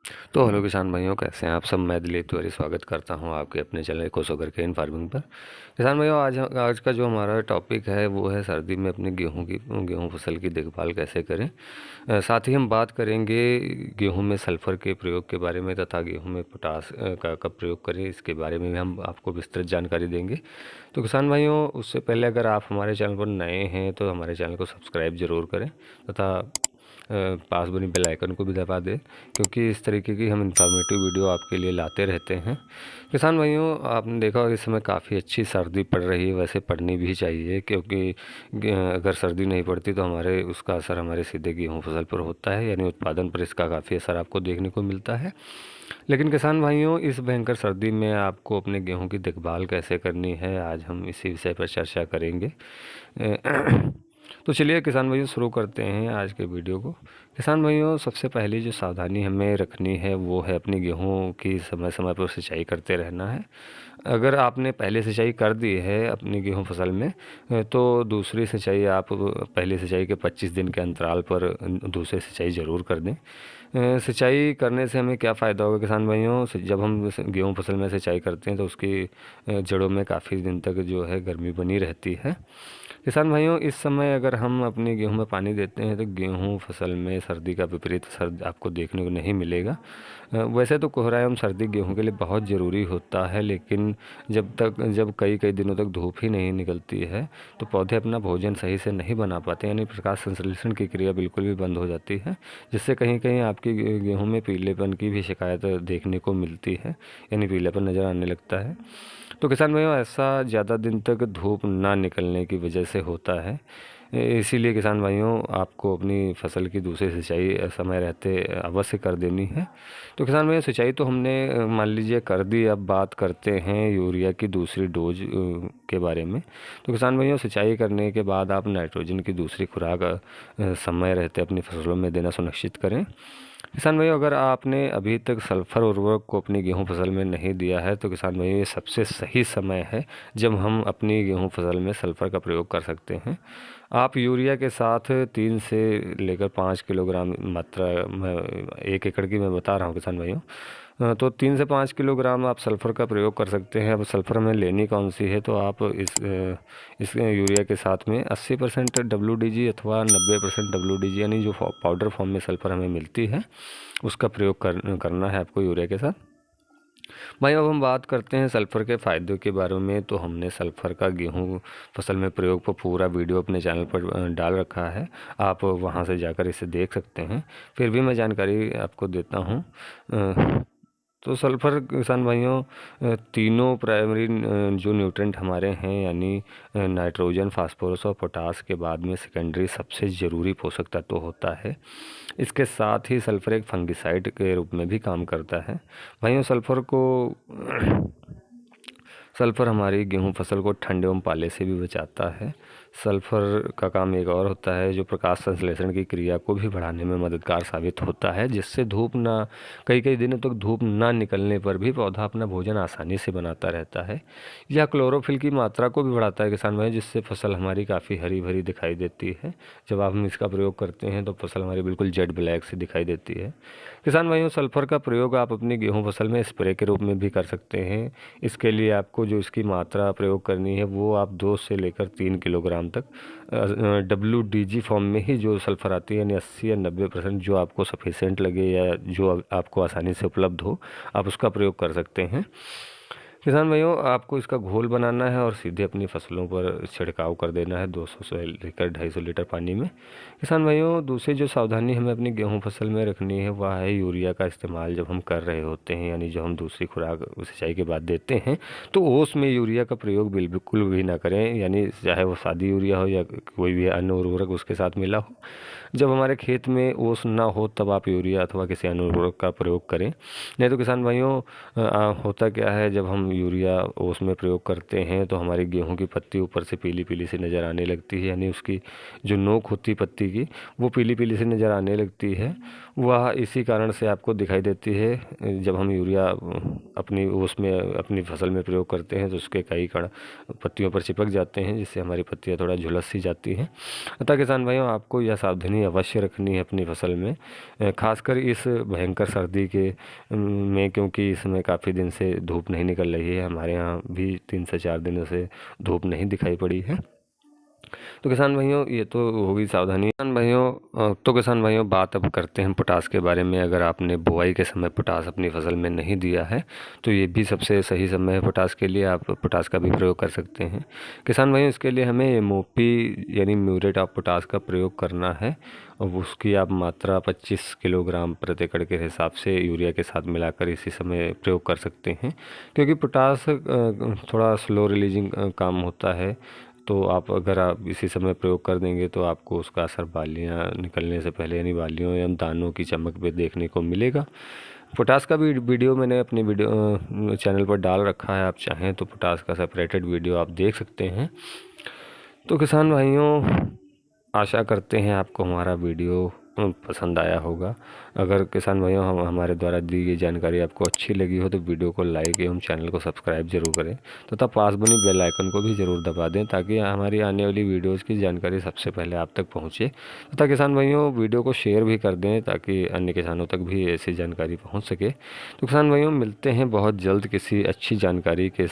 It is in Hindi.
तो हेलो किसान भाइयों, कैसे हैं आप सब। मैं दिलीप तिवारी स्वागत करता हूं आपके अपने चैनल कोसो करके इन फार्मिंग पर। किसान भाइयों, आज का जो हमारा टॉपिक है वो है सर्दी में अपनी गेहूं फसल की देखभाल कैसे करें। साथ ही हम बात करेंगे गेहूं में सल्फ़र के प्रयोग के बारे में तथा गेहूं में पोटास का कब प्रयोग करें, इसके बारे में भी हम आपको विस्तृत जानकारी देंगे। तो किसान भाइयों, उससे पहले अगर आप हमारे चैनल पर नए हैं तो हमारे चैनल को सब्सक्राइब ज़रूर करें तथा पास बनी बेल आइकन को भी दबा दें, क्योंकि इस तरीके की हम इंफॉर्मेटिव वीडियो आपके लिए लाते रहते हैं। किसान भाइयों, आपने देखा होगा इस समय काफ़ी अच्छी सर्दी पड़ रही है, वैसे पड़नी भी चाहिए, क्योंकि अगर सर्दी नहीं पड़ती तो हमारे उसका असर हमारे सीधे गेहूँ फसल पर होता है, यानी उत्पादन पर इसका काफ़ी असर आपको देखने को मिलता है। लेकिन किसान भाइयों, इस भयंकर सर्दी में आपको अपने गेहूँ की देखभाल कैसे करनी है, आज हम इसी विषय पर चर्चा करेंगे। तो चलिए किसान भाइयों, शुरू करते हैं आज के वीडियो को। किसान भाइयों, सबसे पहली जो सावधानी हमें रखनी है वो है अपनी गेहूं की समय समय पर सिंचाई करते रहना है। अगर आपने पहले सिंचाई कर दी है अपनी गेहूं फसल में, तो दूसरी सिंचाई आप पहली सिंचाई के 25 दिन के अंतराल पर दूसरी सिंचाई ज़रूर कर दें। सिंचाई करने से हमें क्या फ़ायदा होगा किसान भाइयों, जब हम गेहूं फसल में सिंचाई करते हैं तो उसकी जड़ों में काफ़ी दिन तक जो है गर्मी बनी रहती है। किसान भाइयों, इस समय अगर हम अपनी गेहूं में पानी देते हैं तो गेहूं फसल में सर्दी का विपरीत असर आपको देखने को नहीं मिलेगा। वैसे तो कोहरा एवं सर्दी गेहूं के लिए बहुत ज़रूरी होता है, लेकिन जब कई कई दिनों तक धूप ही नहीं निकलती है तो पौधे अपना भोजन सही से नहीं बना पाते, यानी प्रकाश संश्लेषण की क्रिया बिल्कुल भी बंद हो जाती है, जिससे कहीं कहीं आपकी गेहूं में पीलेपन की भी शिकायत देखने को मिलती है, यानी पीलापन नज़र आने लगता है। तो किसान भाइयों, ऐसा ज़्यादा दिन तक धूप ना निकलने की वजह से होता है। इसीलिए किसान भाइयों, आपको अपनी फसल की दूसरी सिंचाई समय रहते अवश्य कर देनी है। तो किसान भाइयों, सिंचाई तो हमने मान लीजिए कर दी, अब बात करते हैं यूरिया की दूसरी डोज के बारे में। तो किसान भाइयों, सिंचाई करने के बाद आप नाइट्रोजन की दूसरी खुराक समय रहते अपनी फसलों में देना सुनिश्चित करें। किसान भाइयों, अगर आपने अभी तक सल्फर उर्वरक को अपनी गेहूं फसल में नहीं दिया है तो किसान भाइयों, ये सबसे सही समय है जब हम अपनी गेहूं फसल में सल्फर का प्रयोग कर सकते हैं। आप यूरिया के साथ 3 से लेकर 5 किलोग्राम मात्रा में, 1 एकड़ की मैं बता रहा हूँ किसान भाइयों, तो 3 से 5 किलोग्राम आप सल्फ़र का प्रयोग कर सकते हैं। अब सल्फ़र में लेनी कौन सी है, तो आप इस यूरिया के साथ में 80% WDG अथवा 90% WDG, यानी जो पाउडर फॉर्म में सल्फ़र हमें मिलती है उसका प्रयोग करना है आपको यूरिया के साथ। भाई, अब हम बात करते हैं सल्फ़र के फ़ायदों के बारे में। तो हमने सल्फ़र का गेहूं फसल में प्रयोग पर पूरा वीडियो अपने चैनल पर डाल रखा है, आप वहां से जाकर इसे देख सकते हैं। फिर भी मैं जानकारी आपको देता हूं। तो सल्फ़र किसान भाइयों, तीनों प्राइमरी जो न्यूट्रेंट हमारे हैं, यानी नाइट्रोजन, फास्फोरस और पोटास के बाद में सेकेंडरी सबसे ज़रूरी पोषक तत्व होता है। इसके साथ ही सल्फ़र एक फंगिसाइड के रूप में भी काम करता है। भाइयों, सल्फ़र हमारी गेहूं फसल को ठंड एवं पाले से भी बचाता है। सल्फ़र का काम एक और होता है जो प्रकाश संश्लेषण की क्रिया को भी बढ़ाने में मददगार साबित होता है, जिससे कई कई दिनों तक धूप ना निकलने पर भी पौधा अपना भोजन आसानी से बनाता रहता है। यह क्लोरोफिल की मात्रा को भी बढ़ाता है किसान भाई, जिससे फसल हमारी काफ़ी हरी भरी दिखाई देती है। जब आप हम इसका प्रयोग करते हैं तो फसल हमारी बिल्कुल जेड ब्लैक सी दिखाई देती है। किसान भाइयों, सल्फ़र का प्रयोग आप अपनी गेहूं फसल में स्प्रे के रूप में भी कर सकते हैं। इसके लिए आपको जो इसकी मात्रा प्रयोग करनी है वो आप 2 से लेकर 3 किलोग्राम तक WDG फॉर्म में ही जो सल्फ़र आती है, यानी 80 या 90% जो आपको सफिशेंट लगे या जो आपको आसानी से उपलब्ध हो, आप उसका प्रयोग कर सकते हैं। किसान भाइयों, आपको इसका घोल बनाना है और सीधे अपनी फसलों पर छिड़काव कर देना है 200 से लेकर 250 लीटर पानी में। किसान भाइयों, दूसरी जो सावधानी हमें अपनी गेहूं फसल में रखनी है वह है यूरिया का इस्तेमाल जब हम कर रहे होते हैं, यानी जो हम दूसरी खुराक सिंचाई के बाद देते हैं, तो ओस में यूरिया का प्रयोग बिल्कुल भी ना करें, यानी चाहे वो सादी यूरिया हो या कोई भी अन्य उर्वरक उसके साथ मिला हो। जब हमारे खेत में ओस ना हो तब आप यूरिया अथवा किसी अन्य उर्वरक का प्रयोग करें। नहीं तो किसान भाइयों, होता क्या है, जब हम हम यूरिया उसमें प्रयोग करते हैं तो हमारी गेहूं की पत्ती ऊपर से पीली पीली सी नज़र आने लगती है, यानी उसकी जो नोक होती पत्ती की वो पीली पीली सी नज़र आने लगती है। वह इसी कारण से आपको दिखाई देती है। जब हम यूरिया अपनी उसमें अपनी फसल में प्रयोग करते हैं तो उसके कई कण पत्तियों पर चिपक जाते हैं, जिससे हमारी पत्तियाँ थोड़ा झुलस सी जाती हैं। अतः किसान भाइयों, आपको यह सावधानी अवश्य रखनी है अपनी फसल में, खासकर इस भयंकर सर्दी के में, क्योंकि इसमें काफ़ी दिन से धूप नहीं निकल रही है। हमारे यहाँ भी 3 से 4 दिनों से धूप नहीं दिखाई पड़ी है। तो किसान भाइयों, ये तो होगी सावधानी। किसान भाइयों बात अब करते हैं पोटास के बारे में। अगर आपने बुआई के समय पोटास अपनी फसल में नहीं दिया है तो ये भी सबसे सही समय है पोटास के लिए, आप पोटास का भी प्रयोग कर सकते हैं। किसान भाइयों, इसके लिए हमें एमओपी यानी म्यूरेट ऑफ पोटास का प्रयोग करना है, और उसकी आप मात्रा 25 किलोग्राम प्रति एकड़ के हिसाब से यूरिया के साथ मिलाकर इसी समय प्रयोग कर सकते हैं। क्योंकि पोटास थोड़ा स्लो रिलीजिंग काम होता है, तो अगर आप इसी समय प्रयोग कर देंगे तो आपको उसका असर बालियाँ निकलने से पहले यानी बालियों या दानों की चमक पे देखने को मिलेगा। पोटास का भी वीडियो मैंने अपने वीडियो चैनल पर डाल रखा है, आप चाहें तो पोटास का सेपरेटेड वीडियो आप देख सकते हैं। तो किसान भाइयों, आशा करते हैं आपको हमारा वीडियो पसंद आया होगा। अगर किसान भाइयों हमारे द्वारा दी गई जानकारी आपको अच्छी लगी हो तो वीडियो को लाइक एवं चैनल को सब्सक्राइब जरूर करें, तथा पास बनी बेल आइकन को भी ज़रूर दबा दें, ताकि हमारी आने वाली वीडियोज़ की जानकारी सबसे पहले आप तक पहुँचे। तथा किसान भाइयों, वीडियो को शेयर भी कर दें ताकि अन्य किसानों तक भी ऐसी जानकारी पहुँच सके। तो किसान भाइयों, मिलते हैं बहुत जल्द किसी अच्छी जानकारी के